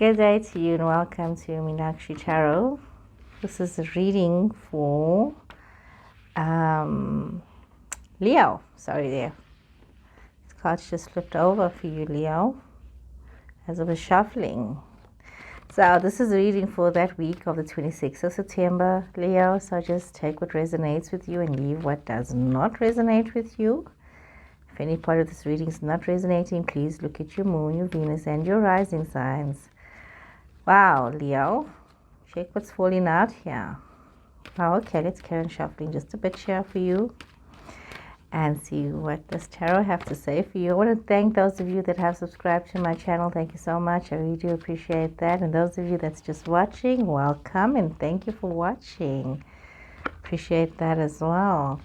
Good day to you and welcome to Meenakshi Tarot. This is a reading for Leo. Sorry there. This card's just flipped over for you, Leo, as I was shuffling. So this is a reading for that week of the 26th of September, Leo. So just take what resonates with you and leave what does not resonate with you. If any part of this reading is not resonating, please look at your moon, your Venus, and your rising signs. Wow, Leo, check what's falling out here. Wow, okay, let's carry on shuffling just a bit here for you and see what this tarot have to say for you. I want to thank those of you that have subscribed to my channel. Thank you so much. I really do appreciate that. And those of you that's just watching, welcome and thank you for watching. Appreciate that as well.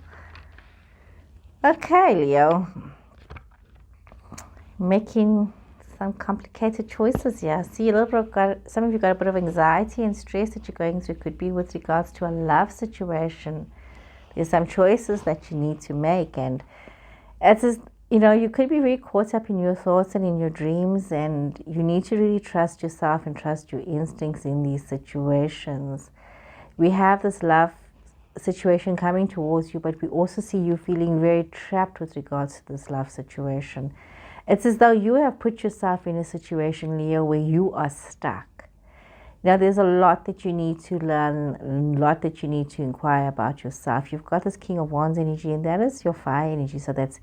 Okay, Leo, making some complicated choices here. See, a little bit some of you got a bit of anxiety and stress that you're going through. Could be with regards to a love situation. There's some choices that you need to make, and it's just, you could be very caught up in your thoughts and in your dreams, and you need to really trust yourself and trust your instincts in these situations. We have this love situation coming towards you, but we also see you feeling very trapped with regards to this love situation. It's as though you have put yourself in a situation, Leo, where you are stuck. Now, there's a lot that you need to learn, a lot that you need to inquire about yourself. You've got this King of Wands energy, and that is your fire energy. So that's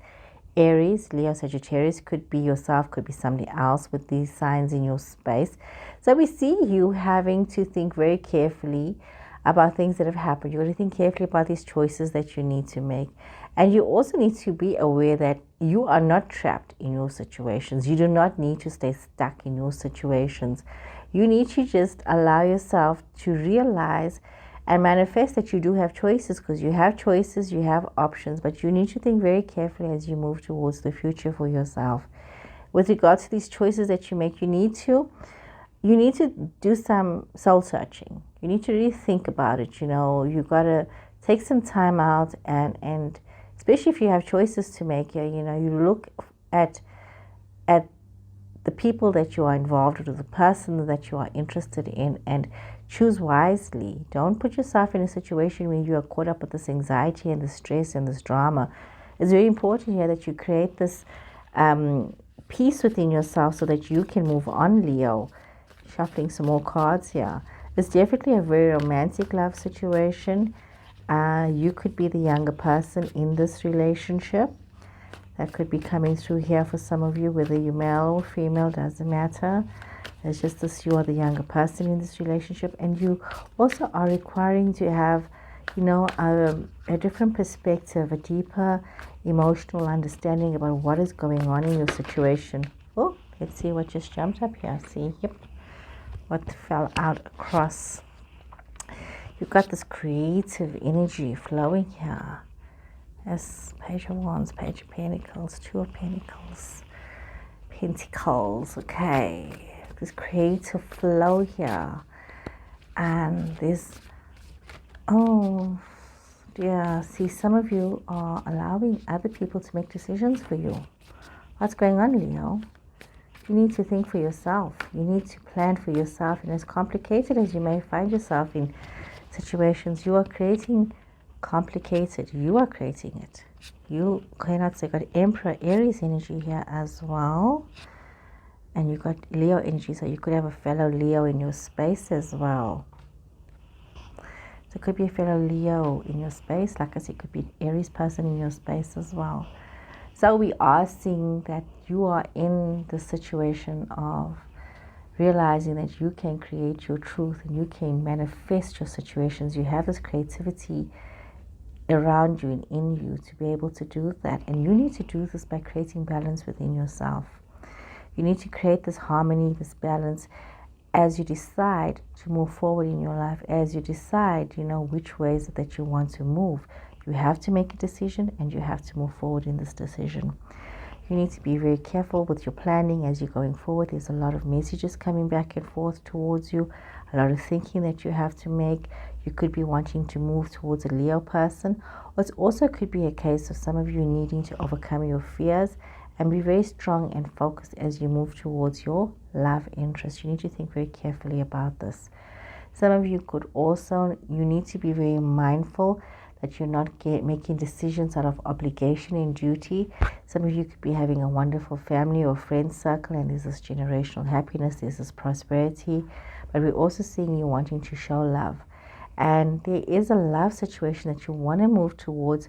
Aries, Leo, Sagittarius. Could be yourself, could be somebody else with these signs in your space. So we see you having to think very carefully about things that have happened. You've got to think carefully about these choices that you need to make. And you also need to be aware that you are not trapped in your situations. You do not need to stay stuck in your situations. You need to just allow yourself to realize and manifest that you do have choices, because you have choices, you have options, but you need to think very carefully as you move towards the future for yourself. With regard to these choices that you make, you need to do some soul searching. You need to really think about it. You've got to take some time out and especially if you have choices to make, you look at the people that you are involved with, or the person that you are interested in, and choose wisely. Don't put yourself in a situation where you are caught up with this anxiety and this stress and this drama. It's very important here that you create this peace within yourself so that you can move on, Leo. Shuffling some more cards here. It's definitely a very romantic love situation. You could be the younger person in this relationship. That could be coming through here for some of you, whether you're male or female, doesn't matter. It's just this, you are the younger person in this relationship, and you also are requiring to have, a different perspective, a deeper emotional understanding about what is going on in your situation. Oh, let's see what just jumped up here. See, yep, what fell out across. You've got this creative energy flowing here. Yes, Page of Wands, Page of Pentacles, Two of Pentacles, okay. This creative flow here. And this, oh dear, see, some of you are allowing other people to make decisions for you. What's going on, Leo? You need to think for yourself. You need to plan for yourself. And as complicated as you may find yourself in situations, you are creating complicated. You are creating it. You cannot say, got Emperor, Aries energy here as well. And you got Leo energy, so you could have a fellow Leo in your space as well. So it could be a fellow Leo in your space. Like I said, it could be an Aries person in your space as well. So we are seeing that you are in the situation of realizing that you can create your truth and you can manifest your situations. You have this creativity around you and in you to be able to do that. And you need to do this by creating balance within yourself. You need to create this harmony, this balance, as you decide to move forward in your life, as you decide, which ways that you want to move. You have to make a decision and you have to move forward in this decision. You need to be very careful with your planning as you're going forward. There's a lot of messages coming back and forth towards you, a lot of thinking that you have to make. You could be wanting to move towards a Leo person, or it also could be a case of some of you needing to overcome your fears And be very strong and focused as you move towards your love interest. You need to think very carefully about this. Some of you could also, you need to be very mindful that you're not making decisions out of obligation and duty. Some of you could be having a wonderful family or friend circle, and there's this generational happiness, there's this prosperity. But we're also seeing you wanting to show love. And there is a love situation that you want to move towards,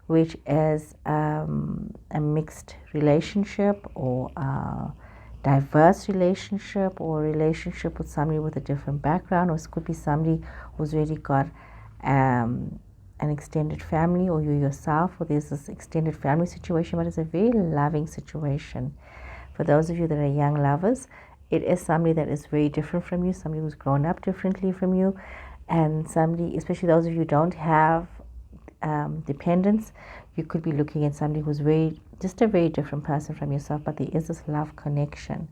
which is a mixed relationship or a diverse relationship, or a relationship with somebody with a different background, or it could be somebody who's already got an extended family, or you yourself, or there's this extended family situation, but it's a very loving situation. For those of you that are young lovers, it is somebody that is very different from you, somebody who's grown up differently from you, and somebody, especially those of you who don't have dependents, you could be looking at somebody who's just a very different person from yourself, but there is this love connection.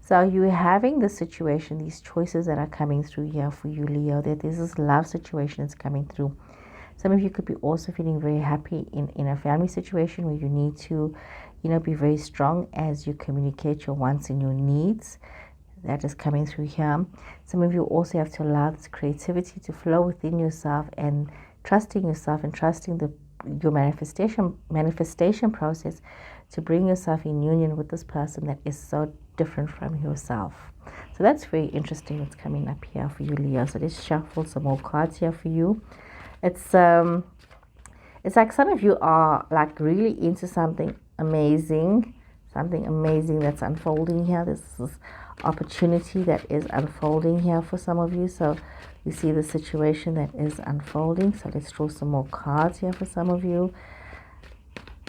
So you're having this situation, these choices that are coming through here for you, Leo, that there's this love situation that's coming through. Some of you could be also feeling very happy in a family situation where you need to, be very strong as you communicate your wants and your needs. That is coming through here. Some of you also have to allow this creativity to flow within yourself, and trusting yourself and trusting your manifestation process to bring yourself in union with this person that is so different from yourself. So that's very interesting what's coming up here for you, Leo. So let's shuffle some more cards here for you. It's like some of you are like really into something amazing that's unfolding here. This is opportunity that is unfolding here for some of you. So you see the situation that is unfolding. So let's draw some more cards here for some of you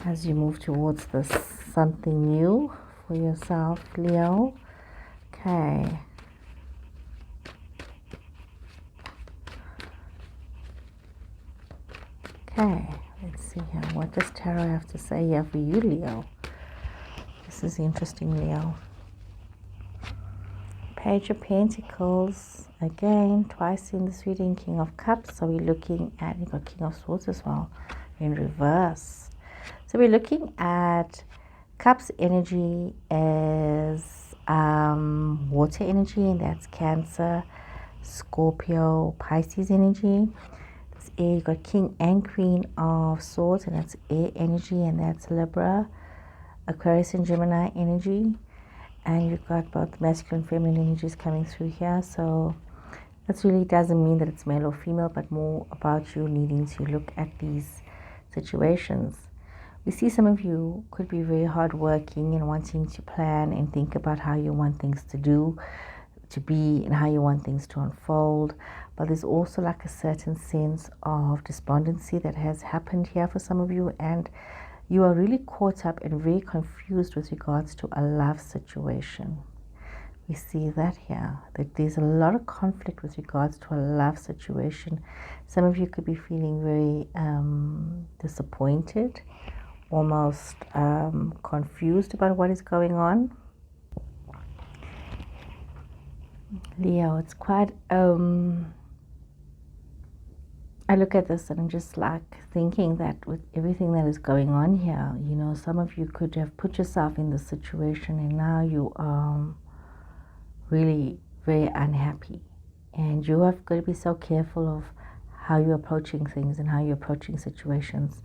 as you move towards this something new for yourself, Leo. Okay. Okay, let's see here. What does Tarot have to say here for you, Leo? This is interesting, Leo. Page of Pentacles, again, twice in this reading, King of Cups. So we're looking at, you've got King of Swords as well, in reverse. So we're looking at Cups energy as water energy, and that's Cancer, Scorpio, Pisces energy. This air, you've got King and Queen of Swords, and that's air energy, and that's Libra, Aquarius and Gemini energy. And you've got both masculine and feminine energies coming through here. So that really doesn't mean that it's male or female, but more about you needing to look at these situations. We see some of you could be very hardworking and wanting to plan and think about how you want things to be, and how you want things to unfold. But there's also like a certain sense of despondency that has happened here for some of you, and you are really caught up and very confused with regards to a love situation. We see that here, that there's a lot of conflict with regards to a love situation. Some of you could be feeling very disappointed, almost confused about what is going on. Leo, it's quite I look at this and I'm just like thinking that with everything that is going on here, some of you could have put yourself in this situation, and now you are really very unhappy, and you have got to be so careful of how you're approaching things and how you're approaching situations.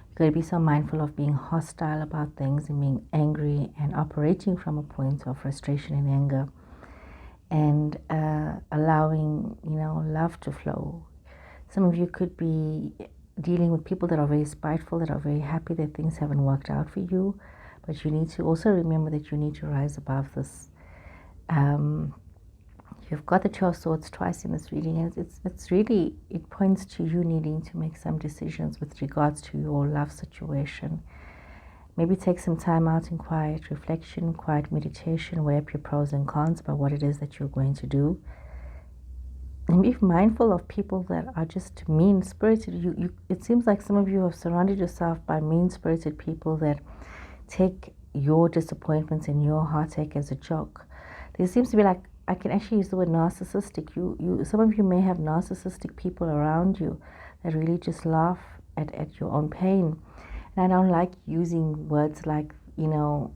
You've got to be so mindful of being hostile about things and being angry and operating from a point of frustration and anger, and allowing love to flow. Some of you could be dealing with people that are very spiteful, that are very happy that things haven't worked out for you. But you need to also remember that you need to rise above this. You've got the Two of Swords twice in this reading, and it's really, it points to you needing to make some decisions with regards to your love situation. Maybe take some time out in quiet reflection, quiet meditation, weigh up your pros and cons about what it is that you're going to do. And be mindful of people that are just mean-spirited. It seems like some of you have surrounded yourself by mean-spirited people that take your disappointments and your heartache as a joke. There seems to be, like, I can actually use the word narcissistic. Some of you may have narcissistic people around you that really just laugh at your own pain. And I don't like using words like you know,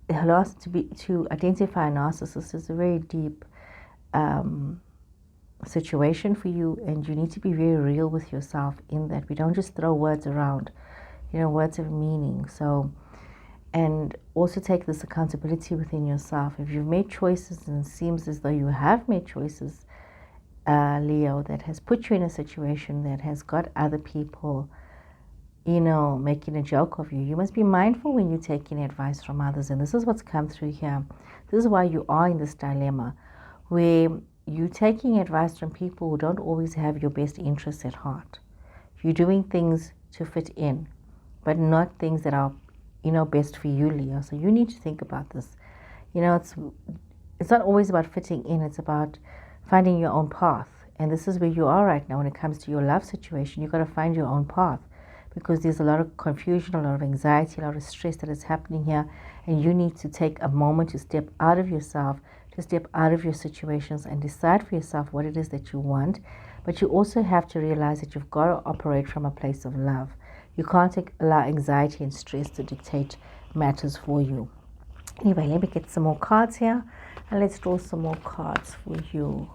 to identify a narcissist is a very deep situation for you, and you need to be very real with yourself in that. We don't just throw words around, you know, words of meaning. So, and also take this accountability within yourself. If you've made choices and it seems as though you have made choices, Leo, that has put you in a situation that has got other people, you know, making a joke of you, you must be mindful when you're taking advice from others. And this is what's come through here. This is why you are in this dilemma where you're taking advice from people who don't always have your best interests at heart. You're doing things to fit in, but not things that are, you know, best for you, Leo. So you need to think about this. You know, it's not always about fitting in. It's about finding your own path. And this is where you are right now when it comes to your love situation. You've got to find your own path, because there's a lot of confusion, a lot of anxiety, a lot of stress that is happening here. And you need to take a moment to step out of yourself, to step out of your situations and decide for yourself what it is that you want. But you also have to realize that you've got to operate from a place of love. You can't allow anxiety and stress to dictate matters for you. Anyway, let me get some more cards here, and let's draw some more cards for you,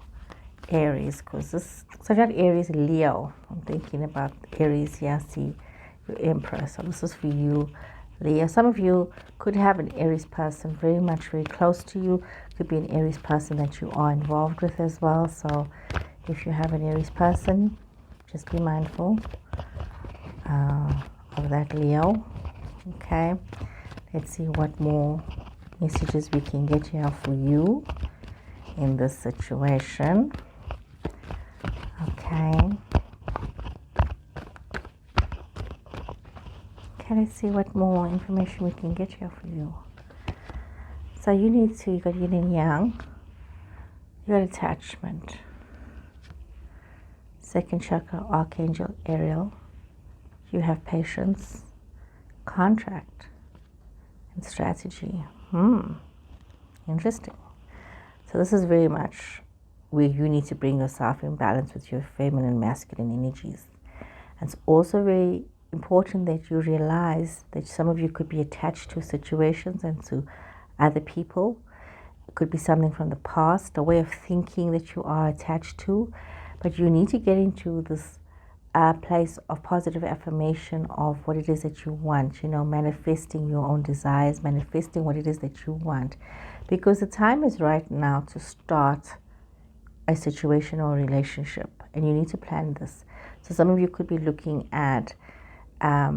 Aries, because this, so not Aries, Leo. I'm thinking about Aries here. See, your Empress. So this is for you, Leo. Some of you could have an Aries person very much, very close to you. Could be an Aries person that you are involved with as well. So if you have an Aries person, just be mindful of that, Leo. Okay, let's see what more messages we can get here for you in this situation. Okay, let's see what more information we can get here for you. So you need to, you got yin and yang, you got attachment, second chakra, Archangel Ariel, you have patience, contract, and strategy. Interesting. So this is very much where you need to bring yourself in balance with your feminine, masculine energies. And it's also very important that you realize that some of you could be attached to situations and to other people. It could be something from the past, a way of thinking that you are attached to. But you need to get into this place of positive affirmation of what it is that you want, you know, manifesting your own desires, manifesting what it is that you want. Because the time is right now to start a situation or a relationship, and you need to plan this. So some of you could be looking at a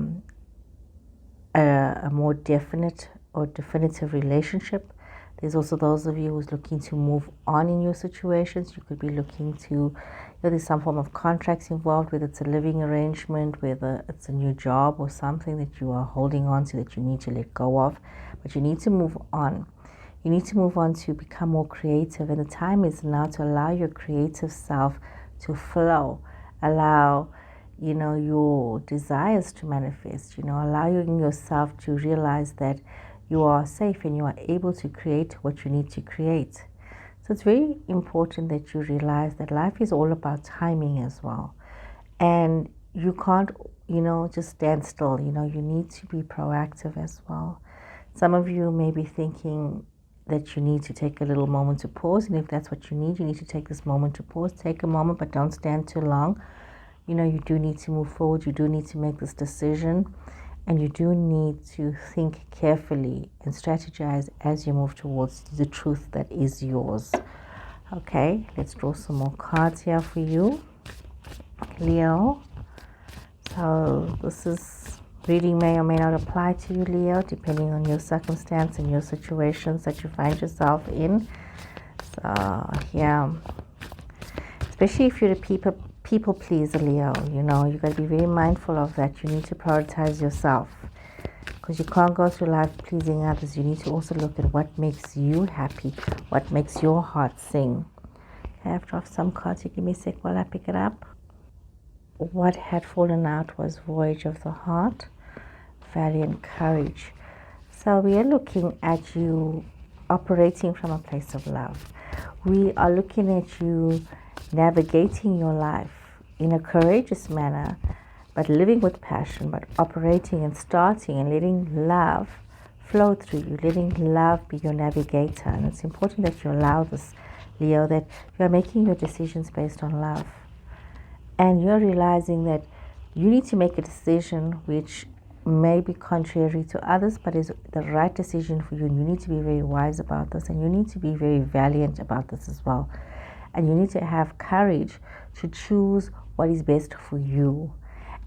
more definite or definitive relationship. There's also those of you who's looking to move on in your situations. You could be looking to, you know, there's some form of contracts involved, whether it's a living arrangement, whether it's a new job or something that you are holding on to that you need to let go of. But you need to move on. You need to move on to become more creative. And the time is now to allow your creative self to flow. Allow, you know, your desires to manifest. You know, allow yourself to realize that you are safe and you are able to create what you need to create. So it's very important that you realize that life is all about timing as well. And you can't, you know, just stand still. You know, you need to be proactive as well. Some of you may be thinking that you need to take a little moment to pause. And if that's what you need to take this moment to pause. Take a moment, but don't stand too long. You know, you do need to move forward. You do need to make this decision. And you do need to think carefully and strategize as you move towards the truth that is yours. Okay, let's draw some more cards here for you, Leo. So this reading may or may not apply to you, Leo, depending on your circumstance and your situations that you find yourself in. So, yeah, especially if you're a people pleaser, Leo, you know, you got to be very mindful of that. You need to prioritize yourself, because you can't go through life pleasing others. You need to also look at what makes you happy, what makes your heart sing. I have to have some cards. You give me a sec while I pick it up. What had fallen out was Voyage of the Heart, Valiant Courage. So we are looking at you operating from a place of love. We are looking at you navigating your life in a courageous manner, but living with passion, but operating and starting and letting love flow through you, letting love be your navigator. And it's important that you allow this, Leo, that you are making your decisions based on love. And you're realizing that you need to make a decision which may be contrary to others, but is the right decision for you. And you need to be very wise about this, and you need to be very valiant about this as well. And you need to have courage to choose what is best for you.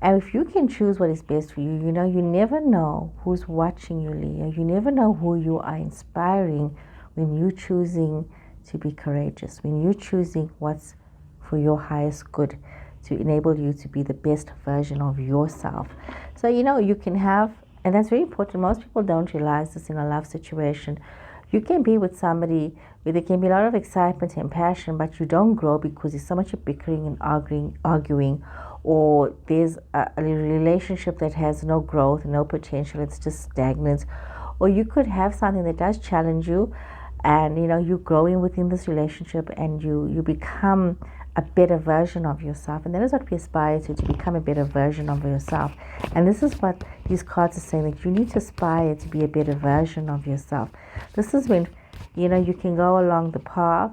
And if you can choose what is best for you, you know, you never know who's watching you, Leo. You never know who you are inspiring when you're choosing to be courageous, when you're choosing what's for your highest good, to enable you to be the best version of yourself. So, you know, you can have, and that's very important, most people don't realize this in a love situation. You can be with somebody where there can be a lot of excitement and passion, but you don't grow because there's so much bickering and arguing, or there's a relationship that has no growth, no potential, it's just stagnant. Or you could have something that does challenge you, and you know, you're growing within this relationship, and you become a better version of yourself. And that is what we aspire to become a better version of yourself. And this is what these cards are saying, that you need to aspire to be a better version of yourself. This is when, you know, you can go along the path,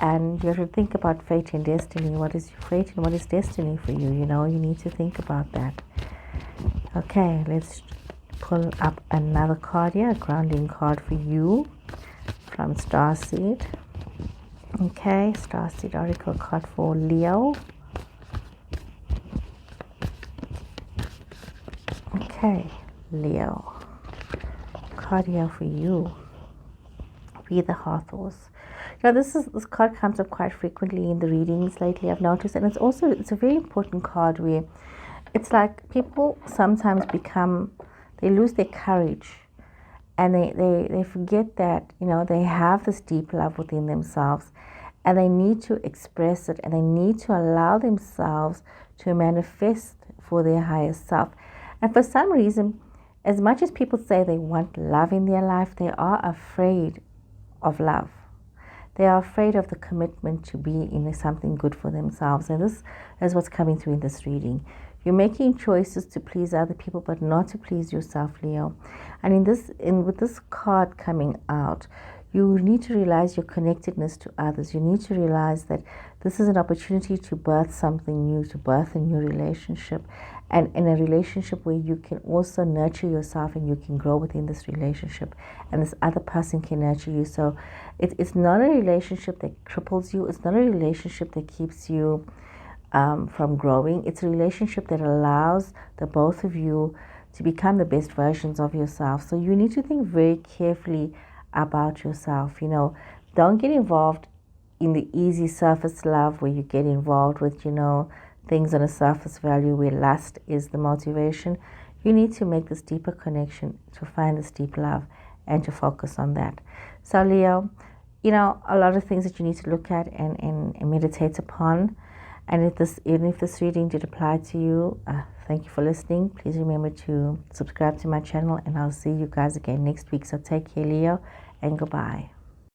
and you have to think about fate and destiny. What is your fate and what is destiny for you? You know, you need to think about that. Okay, let's pull up another card here, a grounding card for you from Starseed. Okay, Starseed Oracle card for Leo. Okay, Leo. Card here for you. Be the Hawthorse. Now this card comes up quite frequently in the readings lately, I've noticed, and it's a very important card where it's like people sometimes they lose their courage, and they forget that, you know, they have this deep love within themselves, and they need to express it, and they need to allow themselves to manifest for their highest self. And for some reason, as much as people say they want love in their life, they are afraid of love. They are afraid of the commitment to be in something good for themselves. And this is what's coming through in this reading. You're making choices to please other people, but not to please yourself, Leo. And with this card coming out, you need to realize your connectedness to others. You need to realize that this is an opportunity to birth something new, to birth a new relationship, and in a relationship where you can also nurture yourself and you can grow within this relationship, and this other person can nurture you. So it's not a relationship that cripples you. It's not a relationship that keeps you from growing. It's a relationship that allows the both of you to become the best versions of yourself. So you need to think very carefully about yourself. You know, don't get involved in the easy surface love where you get involved with, you know, things on a surface value where lust is the motivation. You need to make this deeper connection to find this deep love and to focus on that. So Leo, you know, a lot of things that you need to look at and meditate upon. And even if this reading did apply to you, thank you for listening. Please remember to subscribe to my channel, and I'll see you guys again next week. So take care, Leo, and goodbye.